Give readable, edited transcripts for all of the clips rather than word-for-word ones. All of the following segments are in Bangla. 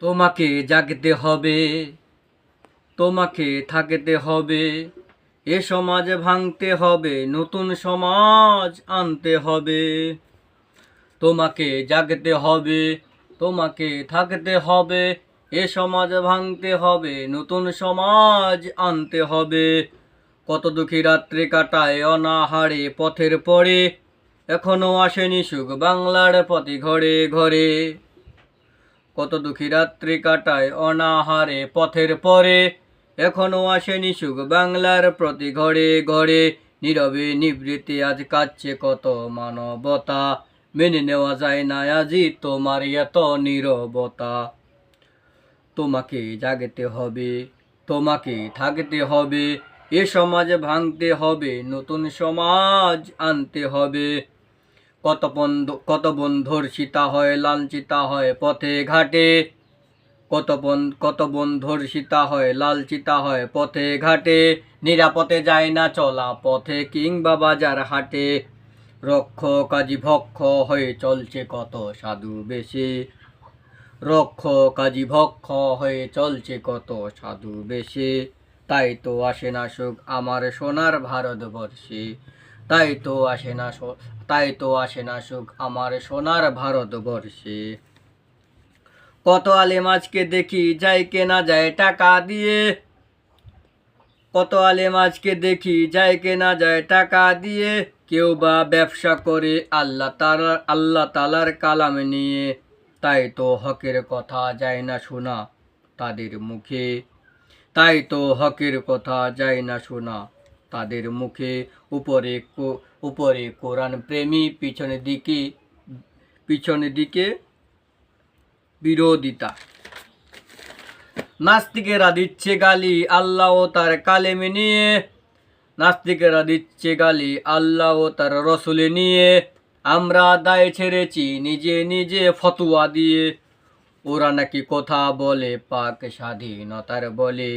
তোমাকে জাগতে হবে, তোমাকে থাকতে হবে, এ সমাজ ভাঙতে হবে, নতুন সমাজ আনতে হবে। তোমাকে জাগতে হবে, তোমাকে থাকতে হবে, এ সমাজ ভাঙতে হবে, নতুন সমাজ আনতে হবে। কত দুঃখী রাত্রি কাটায় অনাহারে পথের পরে, এখনো আসেনি সুখ বাংলার পথে ঘরে ঘরে। কত দুঃখী রাত্রি কাটায় অনাহারে পথের পরে, এখনো আসেনি সুখ বাংলার প্রতি ঘরে ঘরে। নীরবে নিভৃতে আজ কাঁদছে কত মানবতা, মেনে নেওয়া যায় না আজি তোমার এত নীরবতা। তোমাকে জাগতে হবে, তোমাকে থাকতে হবে, এ সমাজ ভাঙতে হবে, নতুন সমাজ আনতে হবে। কত বন্ধুর সীতা হয় লাঞ্ছিতা হয় পথে ঘাটে, কত বন্ধুর সীতা হয় লালচিতা হয় পথে ঘাটে। নিরাপদে যায় না চলা পথে কিংবা বাজার হাটে, রক্ষ কাজী ভক্ষ হয়ে চলছে কত সাধু বেশে। রক্ষ কাজী ভক্ষ হয়ে চলছে কত সাধু বেশে। তাই তো আসে না সুখ আমার সোনার ভারতবর্ষে, তাই তো আসে না সুখ আমার সোনার ভারতবর্ষে। কত আলেম আজকে দেখি যায় কেনা যায় টাকা দিয়ে, কত আলেম আজকে দেখি যায় কেনা যায় টাকা দিয়ে। কেউ বা ব্যবসা করে আল্লাহ তালার কালাম নিয়ে, তাই তো হকের কথা যায় না শোনা তাদের মুখে, তাই তো হকের কথা যায় না শোনা তাদের মুখে। উপরে কোরআন প্রেমী, পিছনে দিকে বিরোধিতা। নাস্তিকেরা দিচ্ছে গালি আল্লাহ ও তার কালেমে নিয়ে, নাস্তিকেরা দিচ্ছে গালি আল্লাহ ও তার রসুলে নিয়ে। আমরা দায় ছেড়েছি নিজে নিজে ফতুয়া দিয়ে, ওরা নাকি কথা বলে পাক স্বাধীনতার বলে,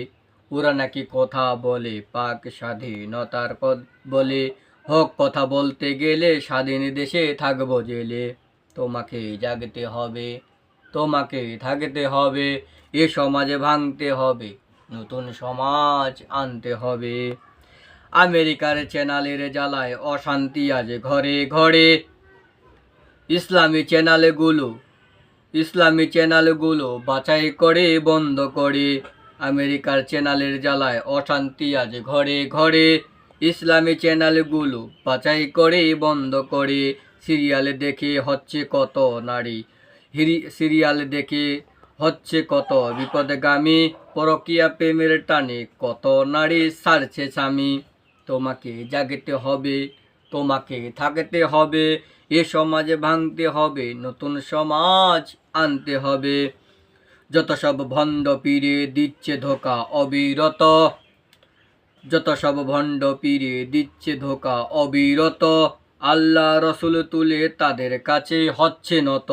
ওরা নাকি কথা বলে পাক স্বাধীনতার বলে। হক কথা বলতে গেলে স্বাধীন দেশে থাকবো জেলে। তোমাকে জাগতে হবে, তোমাকে থাকতে হবে, এ সমাজে ভাঙতে হবে, নতুন সমাজ আনতে হবে। আমেরিকার চ্যানেলের জ্বালায় অশান্তি আজ ঘরে ঘরে, ইসলামী চ্যানেলগুলো বাছাই করে বন্ধ করে। আমেরিকার চ্যানেলের জ্বালায় অশান্তি আজ ঘরে ঘরে, ইসলামী চ্যানেলগুলো বাছাই করে বন্ধ করে। সিরিয়াল দেখে হচ্ছে কত নারী, সিরিয়াল দেখে হচ্ছে কত বিপদগামী, পরকীয়া প্রেমের টানে কত নারী ছাড়ছে স্বামী। তোমাকে জাগতে হবে, তোমাকে থাকতে হবে, এ সমাজে ভাঙতে হবে, নতুন সমাজ আনতে হবে। যত সব ভণ্ড পীরে দিচ্ছে ধোকা অবিরত, যত সব ভণ্ড পীরে দিচ্ছে ধোকা অবিরত। আল্লাহ রসুল তুলে তাদের কাছে হচ্ছে নত,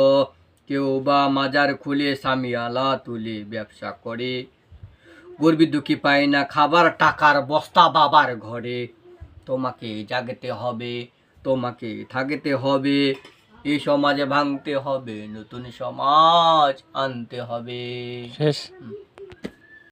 কেউ বা মাজার খুলে সামিয়ালা তুলে ব্যবসা করে। গরিব দুঃখী পায় না খাবার, টাকার বস্তা বাবার ঘরে। তোমাকে জাগতে হবে, তোমাকে থাকতে হবে, এই সমাজে ভাঙতে হবে, নতুন সমাজ আনতে হবে। শেষ।